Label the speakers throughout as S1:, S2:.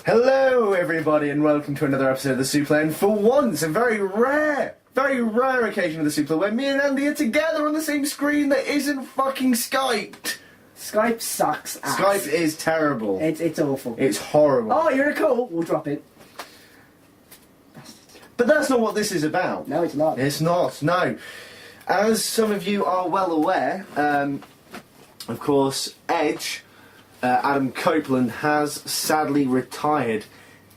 S1: Hello everybody and welcome to another episode of the Suplah, and for once a very rare occasion of the Suplah where me and Andy are together on the same screen that isn't fucking Skyped.
S2: Skype sucks ass.
S1: Skype is terrible.
S2: It's awful.
S1: It's horrible.
S2: Oh, you're in a call? We'll drop it.
S1: But that's not what this is about.
S2: No, it's not.
S1: It's not, no. As some of you are well aware, of course, Edge, Adam Copeland, has sadly retired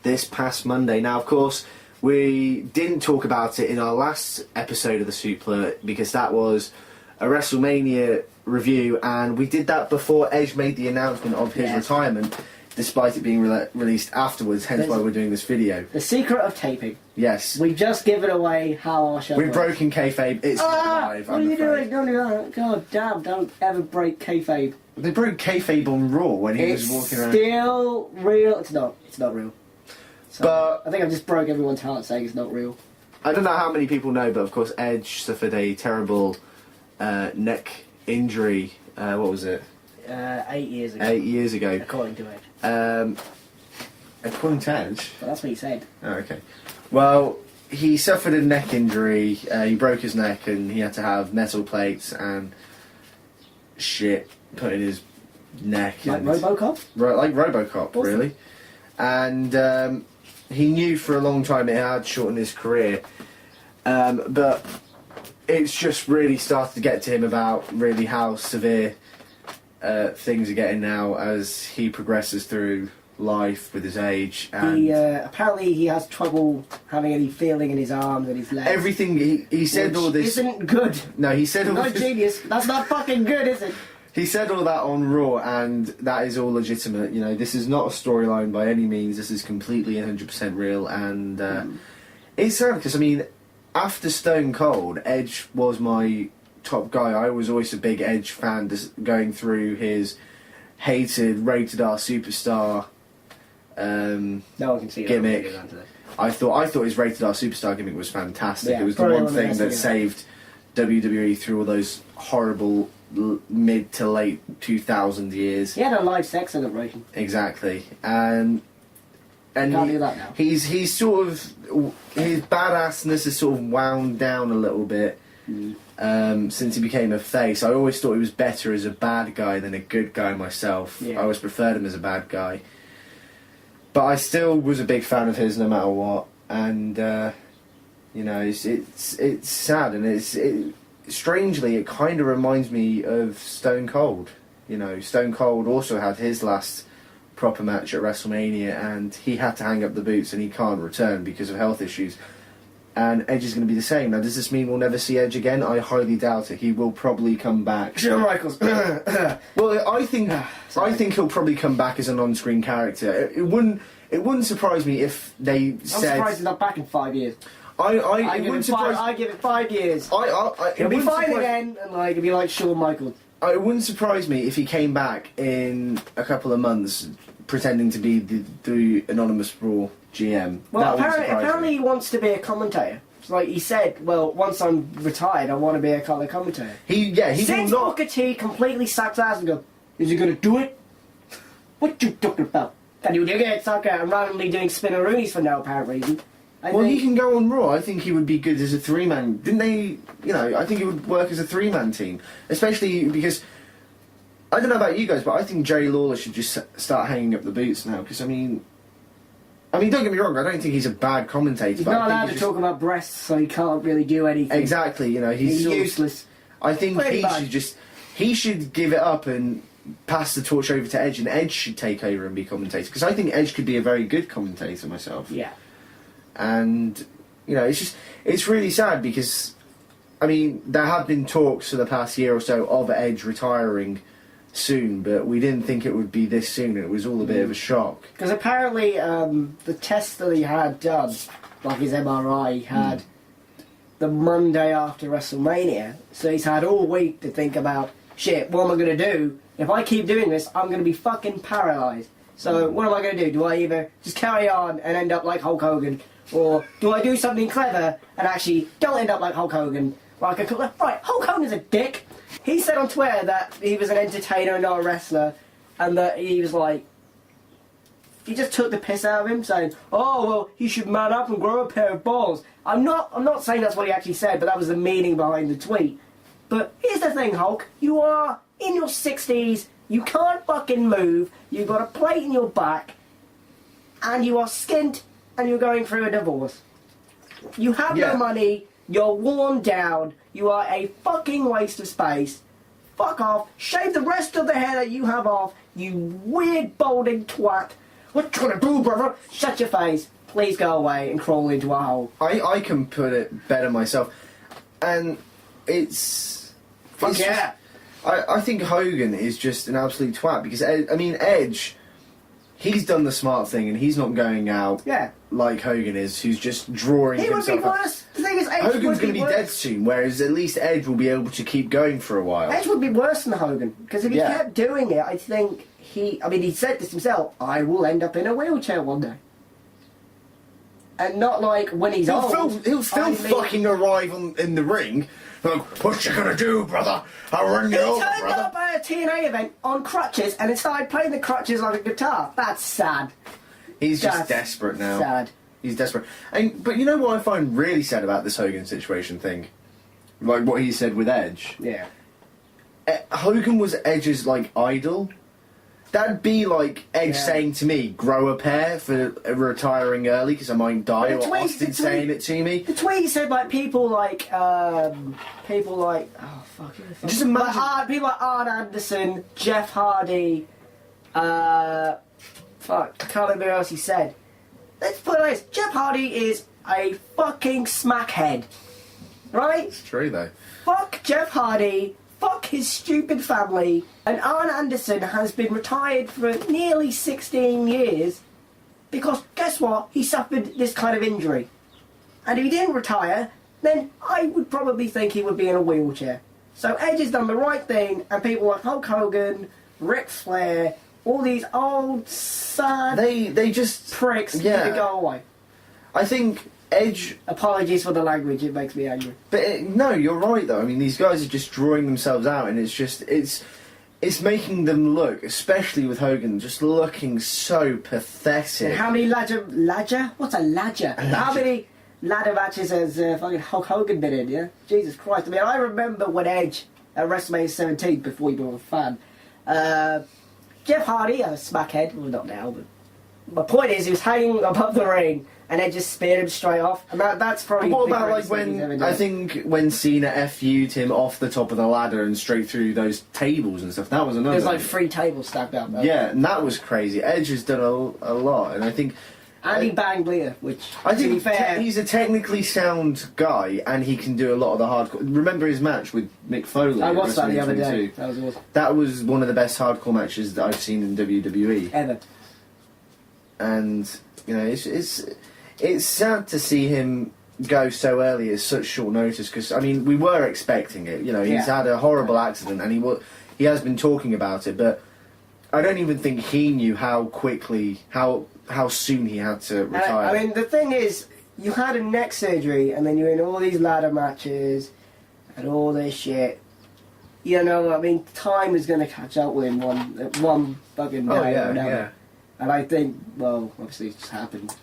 S1: this past Monday. Now, of course, we didn't talk about it in our last episode of the Suplah because that was a WrestleMania review, and we did that before Edge made the announcement of his retirement, despite it being released afterwards, hence why we're doing this video.
S2: The secret of taping.
S1: Yes.
S2: We've just given away how our show
S1: We've
S2: works.
S1: broken kayfabe. It's live,
S2: what are you doing? Don't do that. God damn, don't ever break kayfabe.
S1: They broke kayfabe on Raw when he was walking around.
S2: It's still real. It's not real. So,
S1: But
S2: I think I just broke everyone's heart saying it's not real.
S1: I don't know how many people know, but of course Edge suffered a terrible neck injury. What was it?
S2: 8 years ago.
S1: 8 years ago.
S2: According to Edge.
S1: According to Edge?
S2: But that's what he said.
S1: Oh, okay. Well, he suffered a neck injury. He broke his neck and he had to have metal plates and shit put in his neck.
S2: Like
S1: and
S2: Robocop?
S1: Like Robocop,
S2: Awesome.
S1: really. And he knew for a long time it had shortened his career. But it's just really started to get to him about really how severe things are getting now as he progresses through life with his age. And
S2: apparently he has trouble having any feeling in his arms and his legs.
S1: everything he said all this
S2: isn't good.
S1: No, he said all
S2: Not
S1: this.
S2: genius. That's not fucking good, is it?
S1: He said all that on Raw, and that is all legitimate. You know, this is not a storyline by any means. This is completely 100% real, and it's sad because I mean, after Stone Cold, Edge was my top guy. I was always a big Edge fan, just going through his hated rated R superstar
S2: No one can see
S1: gimmick. I thought his rated R superstar gimmick was fantastic.
S2: Yeah,
S1: it was the one thing that saved WWE through all those horrible mid to late 2000 years.
S2: He had a live sex celebration.
S1: Exactly, and
S2: Can't do that now.
S1: He's sort of, his badassness has sort of wound down a little bit since he became a face. I always thought he was better as a bad guy than a good guy myself.
S2: Yeah.
S1: I always preferred him as a bad guy, but I still was a big fan of his no matter what. And you know, it's sad, and strangely it kind of reminds me of Stone Cold. You know, Stone Cold also had his last proper match at WrestleMania and he had to hang up the boots and he can't return because of health issues. And Edge is going to be the same. Now, does this mean we'll never see Edge again? I highly doubt it. He will probably come back.
S2: Shawn Michaels.
S1: Well, I think he'll probably come back as an on-screen character. It wouldn't surprise me if they said.
S2: I'm surprised he's not back in 5 years.
S1: I give
S2: it 5 years. He'll be fine again, and like it'll be like Shawn Michaels.
S1: It wouldn't surprise me if he came back in a couple of months pretending to be the anonymous Raw GM.
S2: Well, apparently he wants to be a commentator. It's like he said, well, once I'm retired, I want to be a color commentator.
S1: He
S2: Since
S1: will not.
S2: Booker T completely sucks ass and go, is he going to do it? What you talking about? Can you do it, sucker? I'm randomly doing spinneroonies for no apparent reason.
S1: He can go on Raw. I think he would be good as a three-man. Didn't they? You know, I think he would work as a three-man team, especially because I don't know about you guys, but I think Jerry Lawler should just start hanging up the boots now. Because I mean, don't get me wrong. I don't think he's a bad commentator.
S2: He's not allowed to talk about breasts, so he can't really do anything.
S1: Exactly. You know, he's
S2: useless.
S1: I think he should give it up and pass the torch over to Edge, and Edge should take over and be commentator. Because I think Edge could be a very good commentator myself.
S2: Yeah.
S1: And, you know, it's really sad because, I mean, there have been talks for the past year or so of Edge retiring soon, but we didn't think it would be this soon. It was all a bit of a shock.
S2: Because apparently the test that he had done, like his MRI, he had the Monday after WrestleMania. So he's had all week to think about, shit, what am I going to do? If I keep doing this, I'm going to be fucking paralysed. So what am I going to do? Do I either just carry on and end up like Hulk Hogan, or do I do something clever and actually don't end up like Hulk Hogan? Right, Hulk Hogan is a dick. He said on Twitter that he was an entertainer and not a wrestler, and that he was like he just took the piss out of him, saying, "Oh well, he should man up and grow a pair of balls." I'm not saying that's what he actually said, but that was the meaning behind the tweet. But here's the thing, Hulk. You are in your 60s. You can't fucking move. You've got a plate in your back, and you are skint, and you're going through a divorce. You have no money. You're worn down. You are a fucking waste of space. Fuck off. Shave the rest of the hair that you have off, you weird balding twat. What you gonna do, brother? Shut your face. Please go away and crawl into a hole.
S1: I can put it better myself. And it's...
S2: Fuck yeah.
S1: I think Hogan is just an absolute twat because, I mean, Edge, he's done the smart thing and he's not going out like Hogan is, who's just drawing himself.
S2: He would be worse. The thing is, Edge
S1: Hogan's going to be dead soon, whereas at least Edge will be able to keep going for a while.
S2: Edge would be worse than Hogan because if he kept doing it, I think he said this himself, I will end up in a wheelchair one day. And not like when he's old.
S1: He'll still fucking arrive in the ring. Like, what you gonna do, brother? I'll run you over, brother.
S2: He turned up at a TNA event on crutches and started playing the crutches like a guitar. That's sad.
S1: He's just desperate now.
S2: Sad.
S1: He's desperate. But you know what I find really sad about this Hogan situation thing? Like what he said with Edge.
S2: Yeah.
S1: Hogan was Edge's, like, idol. That'd be like Edge saying to me, grow a pair for retiring early because I might die, or Austin saying it to me.
S2: The tweet said, like, people like, oh, fuck.
S1: Just imagine.
S2: People like Arn Anderson, Jeff Hardy, fuck, I can't remember who else he said. Let's put it like this, Jeff Hardy is a fucking smackhead. Right?
S1: It's true, though.
S2: Fuck Jeff Hardy. Fuck his stupid family. And Arn Anderson has been retired for nearly 16 years because, guess what? He suffered this kind of injury. And if he didn't retire, then I would probably think he would be in a wheelchair. So Edge has done the right thing, and people like Hulk Hogan, Ric Flair, all these old, sad
S1: they just
S2: pricks need to go away.
S1: I think Edge...
S2: Apologies for the language, it makes me angry.
S1: But no, you're right though. I mean, these guys are just drawing themselves out, and it's making them look, especially with Hogan, just looking so pathetic.
S2: And how many ladder? What's a ladder? How many ladder matches has fucking Hulk Hogan been in, yeah? Jesus Christ. I mean, I remember when Edge, at WrestleMania 17, before he was a fan, Jeff Hardy, a smackhead, well, not now, but my point is, he was hanging above the ring, and they just speared him straight off. And that's probably...
S1: But what about, like, when Cena FU'd him off the top of the ladder and straight through those tables and stuff? That was another...
S2: There's like 3 tables stacked up.
S1: Yeah, and that was crazy. Edge has done a lot, and I think...
S2: And he banged Leah, which,
S1: I think
S2: to be fair...
S1: he's a technically sound guy, and he can do a lot of the hardcore... Remember his match with Mick Foley?
S2: I watched that the other day. That was awesome.
S1: That was one of the best hardcore matches that I've seen in WWE.
S2: Ever.
S1: And, you know, it's sad to see him go so early at such short notice, because, I mean, we were expecting it. You know, he's had a horrible accident, and he has been talking about it, but I don't even think he knew how quickly, how soon he had to retire.
S2: I mean, the thing is, you had a neck surgery, and then you're in all these ladder matches, and all this shit. You know, I mean, time is going to catch up with him one fucking day or another. Yeah. And I think, well, obviously it's just happened.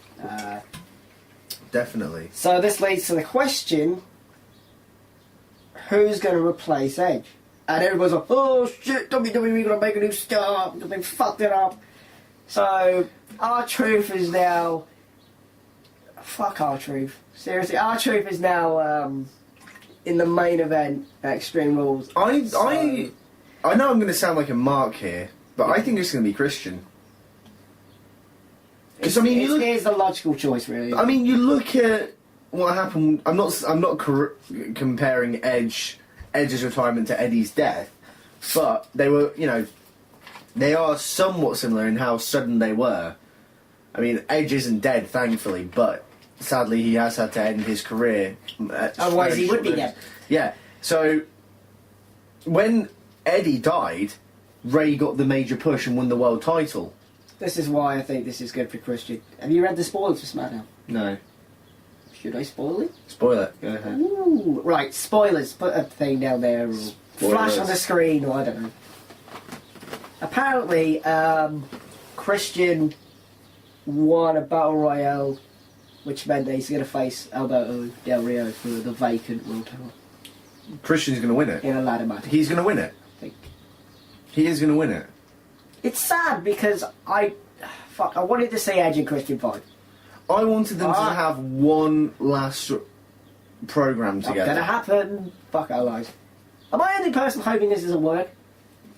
S1: Definitely.
S2: So this leads to the question, who's going to replace Edge? And everybody's like, oh shit, WWE going to make a new star because they fucked it up. So, R-Truth is now... Fuck R-Truth. Seriously, R-Truth is now in the main event at Extreme Rules.
S1: I know I'm going to sound like a mark here, but I think it's going to be Christian.
S2: Because I mean, it's the logical choice, really.
S1: I mean, you look at what happened. I'm not comparing Edge's retirement to Eddie's death, but they were, you know, they are somewhat similar in how sudden they were. I mean, Edge isn't dead, thankfully, but sadly he has had to end his career.
S2: Otherwise, he would be dead.
S1: Yeah. So when Eddie died, Ray got the major push and won the world title.
S2: This is why I think this is good for Christian. Have you read the spoilers for SmackDown?
S1: No.
S2: Should I spoil it?
S1: Spoil it. Go ahead.
S2: Ooh, right, spoilers. Put a thing down there, or flash on the screen, or I don't know. Apparently, Christian won a battle royale, which meant that he's going to face Alberto Del Rio for the vacant world title
S1: Christian's going to win it.
S2: in a ladder match.
S1: He's going to win it.
S2: I think.
S1: He is going to win it.
S2: It's sad because I wanted to see Edge and Christian fight.
S1: I wanted them to have one last program
S2: Not
S1: together.
S2: gonna happen. Fuck our lives. Am I the only person hoping this doesn't work?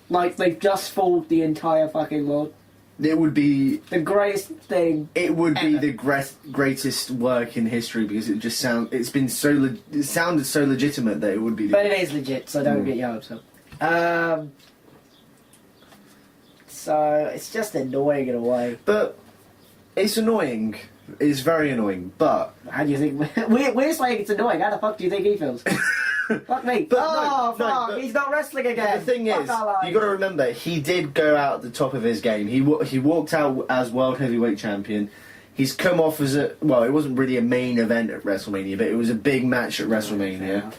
S2: Like they've just fooled the entire fucking world.
S1: It would be.
S2: The greatest thing.
S1: It would be
S2: ever.
S1: the greatest work in history because it just It's been so. It sounded so legitimate that it would be.
S2: But it is legit, so don't get your hopes up. So it's just annoying in a way.
S1: But it's annoying. It's very annoying. But
S2: How do you think? We're saying it's annoying. How the fuck do you think he feels? Fuck me.
S1: But
S2: fuck.
S1: but
S2: He's not wrestling again.
S1: the thing
S2: Fuck
S1: is,
S2: our lives.
S1: you got to remember, he did go out at the top of his game. He walked out as world heavyweight champion. He's come off as it wasn't really a main event at WrestleMania, but it was a big match at WrestleMania.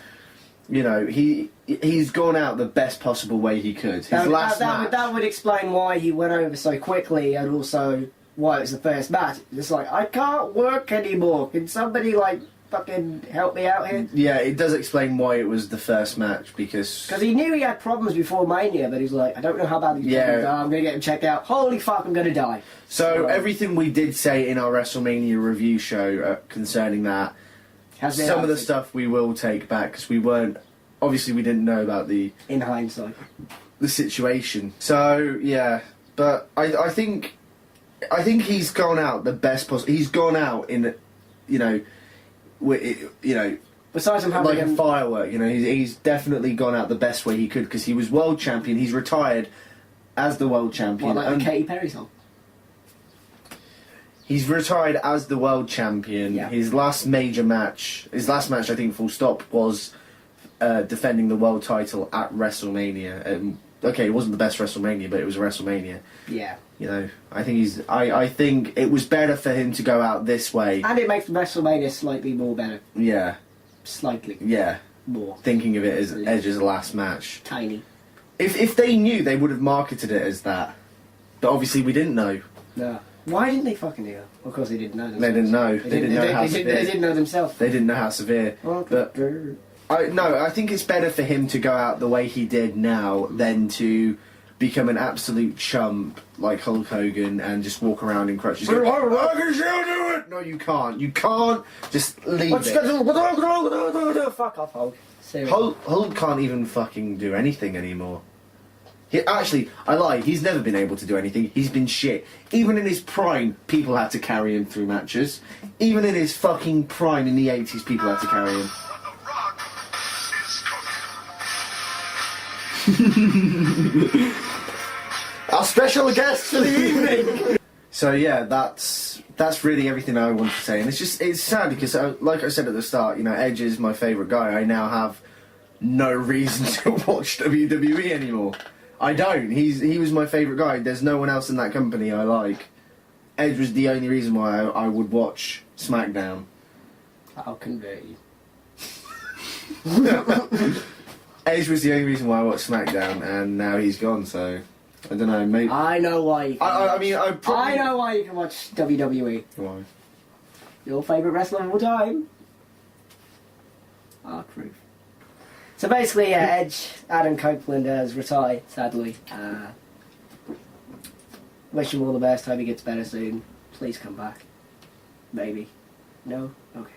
S1: You know, he's gone out the best possible way he could. His last match.
S2: That would explain why he went over so quickly, and also why it was the first match. It's like, I can't work anymore. Can somebody fucking help me out here?
S1: Yeah, it does explain why it was the first match because
S2: He knew he had problems before Mania, but he's like, I don't know how bad these problems are. I'm gonna get him checked out. Holy fuck, I'm gonna die.
S1: So everything we did say in our WrestleMania review show concerning that, some of the stuff we will take back because we didn't know about the
S2: in hindsight.
S1: situation. So yeah, but I think he's gone out the best possible. He's gone out in,
S2: Besides him having
S1: like a firework. He's definitely gone out the best way he could because he was world champion. He's retired as the world champion.
S2: like the Katy Perry song.
S1: He's retired as the world champion.
S2: Yeah.
S1: His last match, I think, full stop, was defending the world title at WrestleMania. Okay, it wasn't the best WrestleMania, but it was a WrestleMania.
S2: Yeah.
S1: I think I think it was better for him to go out this way.
S2: And it makes WrestleMania slightly more better.
S1: Yeah.
S2: Slightly.
S1: Yeah.
S2: More.
S1: Thinking of it as Edge's last match.
S2: Tiny.
S1: If they knew, they would have marketed it as that. But obviously we didn't know.
S2: No. Why didn't they fucking do that? Well, of course they didn't know themselves.
S1: They didn't know. They didn't know how severe.
S2: They didn't know themselves.
S1: They didn't know how severe. But I think it's better for him to go out the way he did now than to become an absolute chump like Hulk Hogan and just walk around in crutches. Go, I can still do it! No, you can't. You can't just leave it.
S2: Fuck off, Hulk.
S1: Hulk can't even fucking do anything anymore. Actually, I lie. He's never been able to do anything. He's been shit. Even in his prime, people had to carry him through matches. Even in his fucking prime in the 80s, people had to carry him. Our special guest for the evening. So yeah, that's really everything I want to say, and it's sad because, like I said at the start, Edge is my favourite guy. I now have no reason to watch WWE anymore. I don't. He was my favourite guy. There's no one else in that company I like. Edge was the only reason why I would watch SmackDown.
S2: I'll convert you.
S1: Edge was the only reason why I watched SmackDown, and now he's gone. So I don't know. Maybe
S2: I know why. You can
S1: I
S2: know why you can watch WWE.
S1: Why?
S2: Your favourite wrestler of all time. R-Truth. So basically, yeah, Edge, Adam Copeland has retired, sadly. Wish him all the best. Hope he gets better soon. Please come back. Maybe. No? Okay.